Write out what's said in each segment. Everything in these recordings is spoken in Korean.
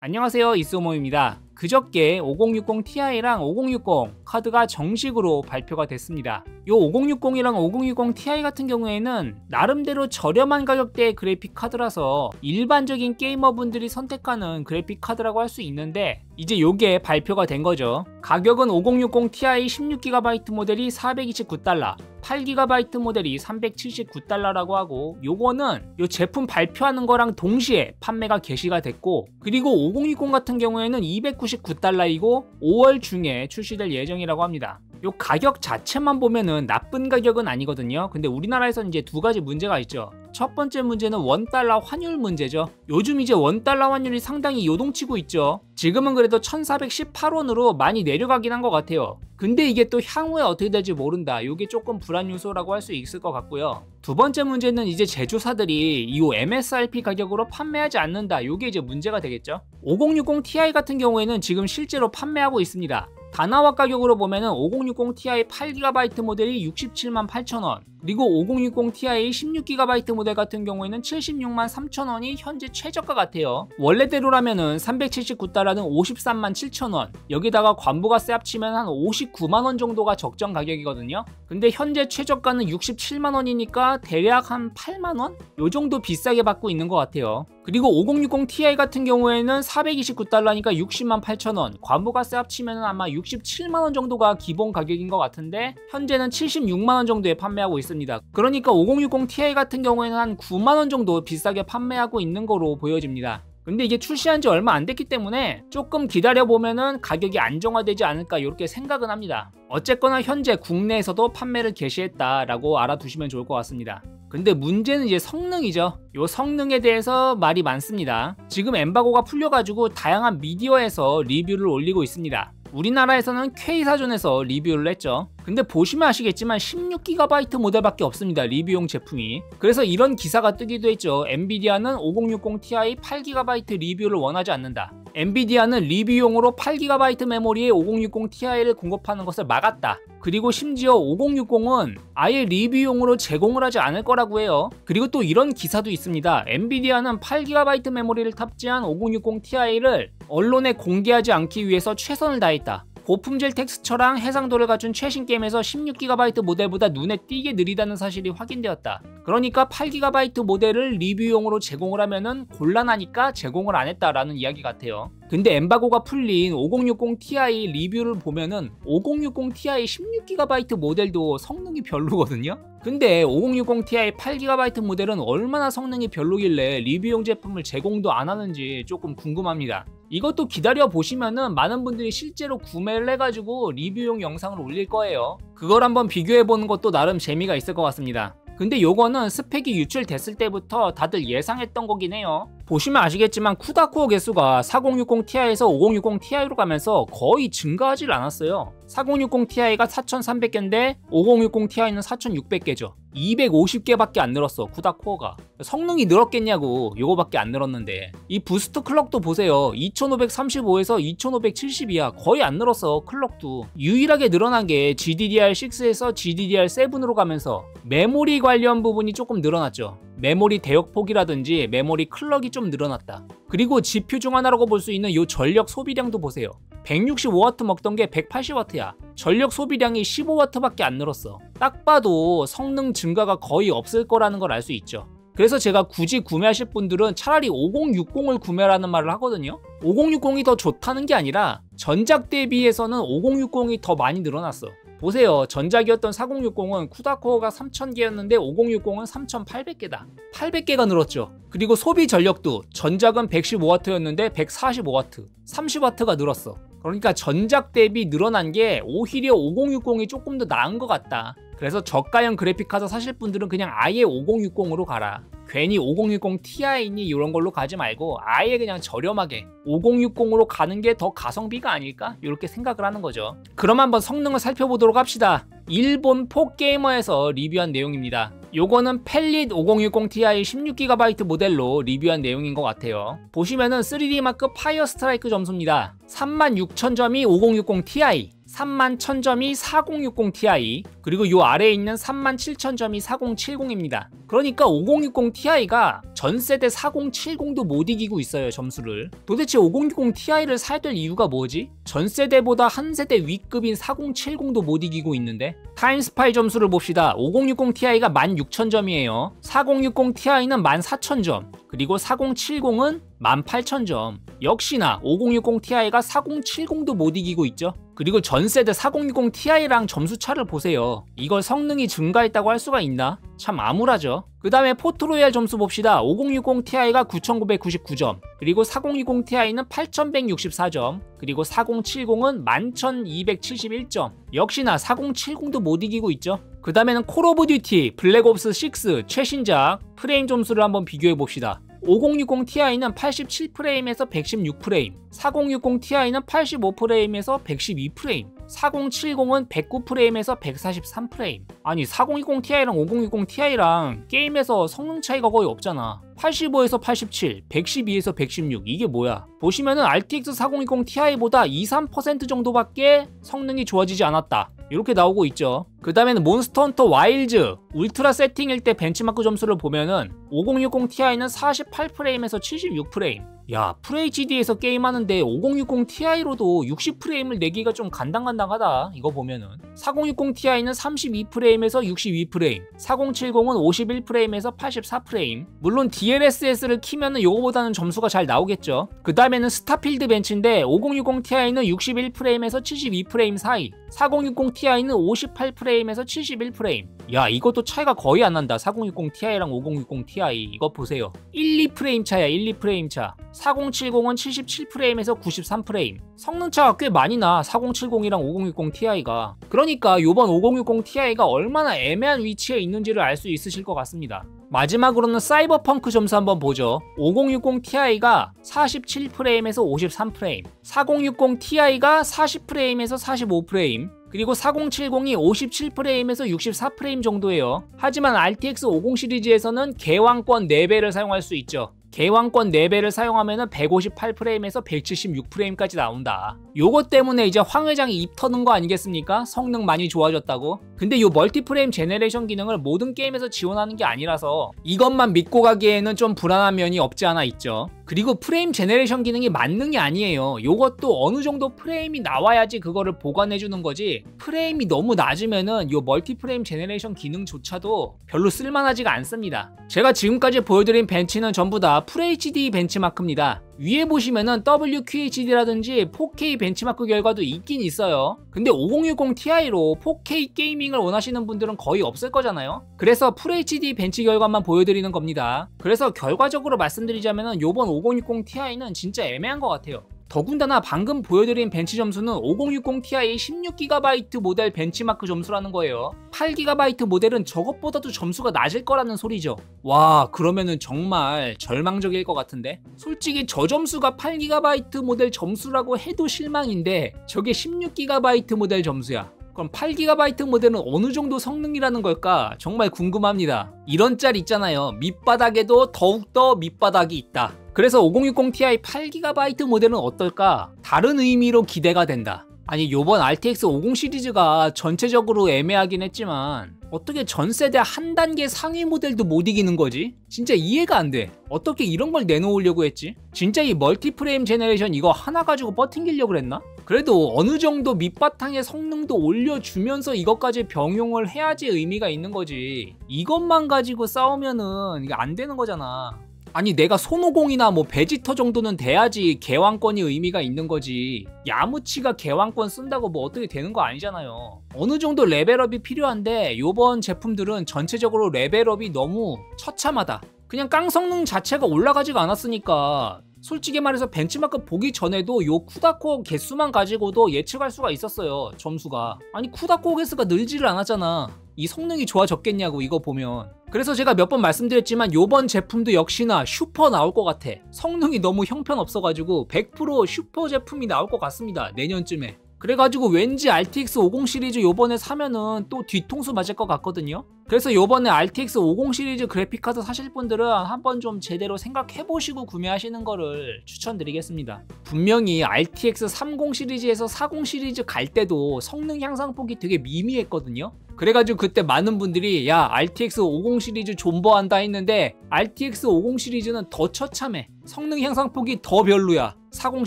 안녕하세요, 이쏘모입니다. 그저께 5060ti랑 5060 카드가 정식으로 발표가 됐습니다. 이 5060이랑 5060ti 같은 경우에는 나름대로 저렴한 가격대의 그래픽 카드라서 일반적인 게이머분들이 선택하는 그래픽 카드라고 할 수 있는데 이제 요게 발표가 된 거죠. 가격은 5060ti 16GB 모델이 $429, 8GB 모델이 $379라고 하고, 요거는 요 제품 발표하는 거랑 동시에 판매가 개시가 됐고, 그리고 5060 같은 경우에는 $299이고 5월 중에 출시될 예정이라고 합니다. 요 가격 자체만 보면은 나쁜 가격은 아니거든요. 근데 우리나라에서는 이제 두 가지 문제가 있죠. 첫 번째 문제는 $1 환율 문제죠. 요즘 이제 $1 환율이 상당히 요동치고 있죠. 지금은 그래도 1418원으로 많이 내려가긴 한 것 같아요. 근데 이게 또 향후에 어떻게 될지 모른다. 요게 조금 불안 요소라고 할 수 있을 것 같고요. 두 번째 문제는 이제 제조사들이 이 MSRP 가격으로 판매하지 않는다. 요게 이제 문제가 되겠죠. 5060ti 같은 경우에는 지금 실제로 판매하고 있습니다. 다나와 가격으로 보면은 5060ti 8GB 모델이 678,000원, 그리고 5060ti 16GB 모델 같은 경우에는 763,000원이 현재 최저가 같아요. 원래대로라면은 $379라는 537,000원, 여기다가 관부가세 합치면 한 59만원 정도가 적정 가격이거든요. 근데 현재 최저가는 67만원이니까 대략 한 8만원? 요 정도 비싸게 받고 있는 것 같아요. 그리고 5060ti 같은 경우에는 $429니까 608,000원, 관부가세 합치면 아마 67만원 정도가 기본 가격인 것 같은데 현재는 76만원 정도에 판매하고 있습니다. 그러니까 5060ti 같은 경우에는 한 9만원 정도 비싸게 판매하고 있는 거로 보여집니다. 근데 이게 출시한 지 얼마 안 됐기 때문에 조금 기다려보면은 가격이 안정화되지 않을까 이렇게 생각은 합니다. 어쨌거나 현재 국내에서도 판매를 개시했다라고 알아두시면 좋을 것 같습니다. 근데 문제는 이제 성능이죠. 요 성능에 대해서 말이 많습니다. 지금 엠바고가 풀려가지고 다양한 미디어에서 리뷰를 올리고 있습니다. 우리나라에서는 K사전에서 리뷰를 했죠. 근데 보시면 아시겠지만 16GB 모델밖에 없습니다, 리뷰용 제품이. 그래서 이런 기사가 뜨기도 했죠. 엔비디아는 5060ti 8GB 리뷰를 원하지 않는다. 엔비디아는 리뷰용으로 8GB 메모리에 5060ti를 공급하는 것을 막았다. 그리고 심지어 5060은 아예 리뷰용으로 제공을 하지 않을 거라고 해요. 그리고 또 이런 기사도 있습니다. 엔비디아는 8GB 메모리를 탑재한 5060ti를 언론에 공개하지 않기 위해서 최선을 다했다. 고품질 텍스처랑 해상도를 갖춘 최신 게임에서 16GB 모델보다 눈에 띄게 느리다는 사실이 확인되었다. 그러니까 8GB 모델을 리뷰용으로 제공을 하면은 곤란하니까 제공을 안 했다라는 이야기 같아요. 근데 엠바고가 풀린 5060ti 리뷰를 보면은 5060ti 16GB 모델도 성능이 별로거든요? 근데 5060ti 8GB 모델은 얼마나 성능이 별로길래 리뷰용 제품을 제공도 안 하는지 조금 궁금합니다. 이것도 기다려 보시면은 많은 분들이 실제로 구매를 해가지고 리뷰용 영상을 올릴 거예요. 그걸 한번 비교해보는 것도 나름 재미가 있을 것 같습니다. 근데 요거는 스펙이 유출됐을 때부터 다들 예상했던 거긴 해요. 보시면 아시겠지만 쿠다 코어 개수가 4060ti에서 5060ti로 가면서 거의 증가하질 않았어요. 4060ti가 4300개인데 5060ti는 4600개죠. 250개밖에 안 늘었어, 쿠다 코어가. 성능이 늘었겠냐고, 요거밖에 안 늘었는데. 이 부스트 클럭도 보세요. 2535에서 2570이야. 거의 안 늘었어, 클럭도. 유일하게 늘어난 게 GDDR6에서 GDDR7으로 가면서 메모리 관련 부분이 조금 늘어났죠. 메모리 대역폭이라든지 메모리 클럭이 좀 늘어났다. 그리고 GPU 중 하나라고 볼 수 있는 요 전력 소비량도 보세요. 165W 먹던 게 180W야. 전력 소비량이 15W밖에 안 늘었어. 딱 봐도 성능 증가가 거의 없을 거라는 걸 알 수 있죠. 그래서 제가 굳이 구매하실 분들은 차라리 5060을 구매라는 말을 하거든요. 5060이 더 좋다는 게 아니라 전작 대비해서는 5060이 더 많이 늘어났어. 보세요. 전작이었던 4060은 쿠다코어가 3000개였는데 5060은 3800개다. 800개가 늘었죠. 그리고 소비 전력도 전작은 115W였는데 145W, 30W가 늘었어. 그러니까 전작 대비 늘어난 게 오히려 5060이 조금 더 나은 것 같다. 그래서 저가형 그래픽카드 사실 분들은 그냥 아예 5060으로 가라. 괜히 5060ti니 이런 걸로 가지 말고 아예 그냥 저렴하게 5060으로 가는 게 더 가성비가 아닐까? 이렇게 생각을 하는 거죠. 그럼 한번 성능을 살펴보도록 합시다. 일본 포게이머에서 리뷰한 내용입니다. 요거는 펠릿 5060ti 16GB 모델로 리뷰한 내용인 것 같아요. 보시면은 3D 마크 파이어 스트라이크 점수입니다. 36,000점이 5060ti, 31,000점이 4060 Ti, 그리고 요 아래에 있는 37,000점이 4070입니다. 그러니까 5060 Ti가 전세대 4070도 못 이기고 있어요, 점수를. 도대체 5060 Ti를 사야 될 이유가 뭐지? 전세대보다 한 세대 위급인 4070도 못 이기고 있는데. 타임스파이 점수를 봅시다. 5060 Ti가 16,000점이에요. 4060 Ti는 14,000점, 그리고 4070은 18,000점. 역시나 5060 Ti가 4070도 못 이기고 있죠. 그리고 전세대 4060 Ti랑 점수 차를 보세요. 이걸 성능이 증가했다고 할 수가 있나? 참 암울하죠. 그 다음에 포트로얄 점수 봅시다. 5060 Ti가 9,999점, 그리고 4060 Ti는 8,164점, 그리고 4070은 11,271점. 역시나 4070도 못 이기고 있죠. 그 다음에는 콜 오브 듀티 블랙옵스 6 최신작 프레임 점수를 한번 비교해 봅시다. 5060 Ti는 87프레임에서 116프레임, 4060 Ti는 85프레임에서 112프레임, 4070은 109프레임에서 143프레임. 아니 4020 Ti랑 5060 Ti랑 게임에서 성능 차이가 거의 없잖아. 85에서 87, 112에서 116, 이게 뭐야? 보시면은 RTX 4020 Ti보다 2~3% 정도밖에 성능이 좋아지지 않았다, 이렇게 나오고 있죠. 그 다음에는 몬스터 헌터 와일즈 울트라 세팅일 때 벤치마크 점수를 보면은 5060 Ti는 48프레임에서 76프레임. 야, FHD에서 게임하는데 5060 Ti로도 60프레임을 내기가 좀 간당간당하다, 이거 보면은. 4060 Ti는 32프레임에서 62프레임, 4070은 51프레임에서 84프레임. 물론 DLSS를 키면은 요거보다는 점수가 잘 나오겠죠. 그 다음에는 스타필드 벤치인데 5060 Ti는 61프레임에서 72프레임 사이, 4060 Ti는 58프레임에서 71프레임. 야, 이것도 차이가 거의 안 난다. 4060 Ti랑 5060 Ti 이거 보세요. 1~2프레임 차야, 1~2프레임 차. 4070은 77프레임에서 93프레임. 성능 차가 꽤 많이 나, 4070이랑 5060 Ti가. 그러니까 요번 5060 Ti가 얼마나 애매한 위치에 있는지를 알 수 있으실 것 같습니다. 마지막으로는 사이버펑크 점수 한번 보죠. 5060 Ti가 47프레임에서 53프레임, 4060 Ti가 40프레임에서 45프레임, 그리고 4070이 57프레임에서 64프레임 정도예요. 하지만 RTX 50 시리즈에서는 개왕권 4배를 사용할 수 있죠. 개왕권 4배를 사용하면 158프레임에서 176프레임까지 나온다. 요것 때문에 이제 황 회장이 입 터는 거 아니겠습니까? 성능 많이 좋아졌다고. 근데 요 멀티프레임 제네레이션 기능을 모든 게임에서 지원하는 게 아니라서 이것만 믿고 가기에는 좀 불안한 면이 없지 않아 있죠. 그리고 프레임 제네레이션 기능이 만능이 아니에요. 요것도 어느 정도 프레임이 나와야지 그거를 보관해주는 거지, 프레임이 너무 낮으면은 요 멀티프레임 제네레이션 기능조차도 별로 쓸만하지가 않습니다. 제가 지금까지 보여드린 벤치는 전부 다 FHD 벤치마크입니다. 위에 보시면은 WQHD라든지 4K 벤치마크 결과도 있긴 있어요. 근데 5060 Ti로 4K 게이밍을 원하시는 분들은 거의 없을 거잖아요. 그래서 FHD 벤치 결과만 보여드리는 겁니다. 그래서 결과적으로 말씀드리자면은 요번 5060 Ti는 진짜 애매한 것 같아요. 더군다나 방금 보여드린 벤치 점수는 5060 Ti의 16GB 모델 벤치마크 점수라는 거예요. 8GB 모델은 저것보다도 점수가 낮을 거라는 소리죠. 와, 그러면은 정말 절망적일 것 같은데? 솔직히 저 점수가 8GB 모델 점수라고 해도 실망인데 저게 16GB 모델 점수야. 그럼 8GB 모델은 어느 정도 성능이라는 걸까? 정말 궁금합니다. 이런 짤 있잖아요. 밑바닥에도 더욱더 밑바닥이 있다. 그래서 5060 Ti 8GB 모델은 어떨까? 다른 의미로 기대가 된다. 아니, 요번 RTX 50 시리즈가 전체적으로 애매하긴 했지만 어떻게 전세대 한 단계 상위 모델도 못 이기는 거지? 진짜 이해가 안 돼. 어떻게 이런 걸 내놓으려고 했지? 진짜 이 멀티프레임 제네레이션 이거 하나 가지고 버팅기려고 그랬나? 그래도 어느 정도 밑바탕의 성능도 올려주면서 이것까지 병용을 해야지 의미가 있는 거지. 이것만 가지고 싸우면은 이게 안 되는 거잖아. 아니, 내가 손오공이나 뭐 베지터 정도는 돼야지 개왕권이 의미가 있는 거지. 야무치가 개왕권 쓴다고 뭐 어떻게 되는 거 아니잖아요. 어느 정도 레벨업이 필요한데 요번 제품들은 전체적으로 레벨업이 너무 처참하다. 그냥 깡 성능 자체가 올라가지가 않았으니까 솔직히 말해서 벤치마크 보기 전에도 요 쿠다코어 개수만 가지고도 예측할 수가 있었어요, 점수가. 아니, 쿠다코어 개수가 늘지를 않았잖아. 이 성능이 좋아졌겠냐고, 이거 보면. 그래서 제가 몇 번 말씀드렸지만 요번 제품도 역시나 슈퍼 나올 것 같아. 성능이 너무 형편없어가지고 100% 슈퍼 제품이 나올 것 같습니다, 내년쯤에. 그래가지고 왠지 RTX 50 시리즈 요번에 사면은 또 뒤통수 맞을 것 같거든요. 그래서 요번에 RTX 50 시리즈 그래픽카드 사실 분들은 한번 좀 제대로 생각해보시고 구매하시는 거를 추천드리겠습니다. 분명히 RTX 30 시리즈에서 40 시리즈 갈 때도 성능 향상폭이 되게 미미했거든요. 그래가지고 그때 많은 분들이 야 RTX 50 시리즈 존버한다 했는데 RTX 50 시리즈는 더 처참해. 성능 향상폭이 더 별로야. 40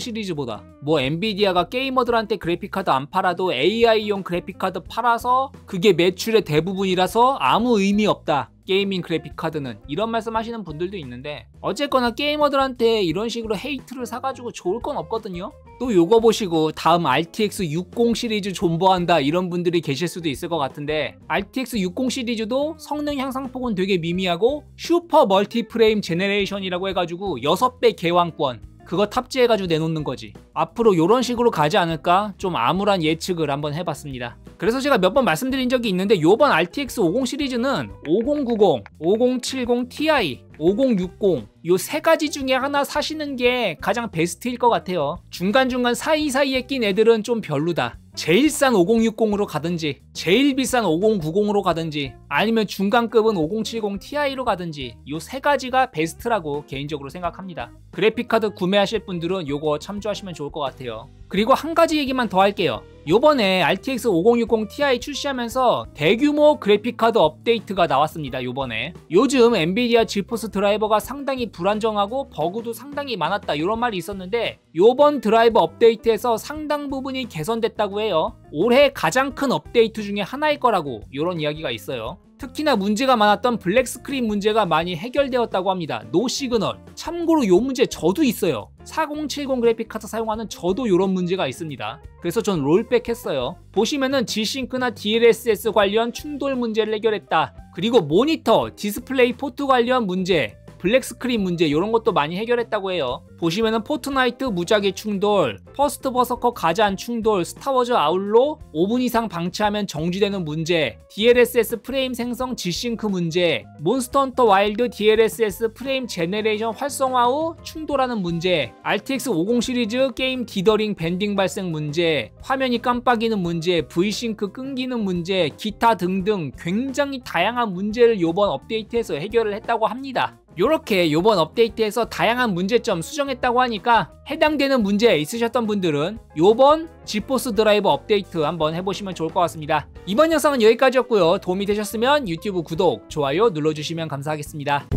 시리즈보다. 뭐 엔비디아가 게이머들한테 그래픽카드 안 팔아도 AI용 그래픽카드 팔아서 그게 매출의 대부분이라서 아무 의미 없다. 게이밍 그래픽카드는. 이런 말씀 하시는 분들도 있는데 어쨌거나 게이머들한테 이런 식으로 헤이트를 사가지고 좋을 건 없거든요. 또 요거 보시고 다음 RTX 60 시리즈 존버한다 이런 분들이 계실 수도 있을 것 같은데 RTX 60 시리즈도 성능 향상폭은 되게 미미하고 슈퍼 멀티프레임 제네레이션이라고 해가지고 6배 개왕권 그거 탑재해가지고 내놓는 거지. 앞으로 요런 식으로 가지 않을까 좀 암울한 예측을 한번 해봤습니다. 그래서 제가 몇 번 말씀드린 적이 있는데 요번 RTX 50 시리즈는 5090, 5070 Ti, 5060 요 세 가지 중에 하나 사시는 게 가장 베스트일 것 같아요. 중간중간 사이사이에 낀 애들은 좀 별로다. 제일 싼 5060으로 가든지 제일 비싼 5090으로 가든지 아니면 중간급은 5070 Ti로 가든지 요 세 가지가 베스트라고 개인적으로 생각합니다. 그래픽카드 구매하실 분들은 요거 참조하시면 좋을 것 같아요. 그리고 한 가지 얘기만 더 할게요. 요번에 RTX 5060 Ti 출시하면서 대규모 그래픽카드 업데이트가 나왔습니다. 요번에 요즘 엔비디아 지포스 드라이버가 상당히 불안정하고 버그도 상당히 많았다 이런 말이 있었는데 요번 드라이버 업데이트에서 상당 부분이 개선됐다고 해요. 올해 가장 큰 업데이트 중에 하나일 거라고 이런 이야기가 있어요. 특히나 문제가 많았던 블랙 스크린 문제가 많이 해결되었다고 합니다. 노 시그널. 참고로 요 문제 저도 있어요. 4070 그래픽카드 사용하는 저도 이런 문제가 있습니다. 그래서 전 롤백 했어요. 보시면은 G싱크나 DLSS 관련 충돌 문제를 해결했다. 그리고 모니터, 디스플레이 포트 관련 문제, 블랙 스크린 문제 이런 것도 많이 해결했다고 해요. 보시면은 포트나이트 무작위 충돌, 퍼스트 버서커 가잔 충돌, 스타워즈 아울로 5분 이상 방치하면 정지되는 문제, DLSS 프레임 생성 G싱크 문제, 몬스터 헌터 와일드 DLSS 프레임 제네레이션 활성화 후 충돌하는 문제, RTX 50 시리즈 게임 디더링 밴딩 발생 문제, 화면이 깜빡이는 문제, V싱크 끊기는 문제, 기타 등등 굉장히 다양한 문제를 요번 업데이트에서 해결을 했다고 합니다. 요렇게 요번 업데이트에서 다양한 문제점 수정했다고 하니까 해당되는 문제 있으셨던 분들은 요번 지포스 드라이버 업데이트 한번 해보시면 좋을 것 같습니다. 이번 영상은 여기까지였고요. 도움이 되셨으면 유튜브 구독, 좋아요 눌러주시면 감사하겠습니다.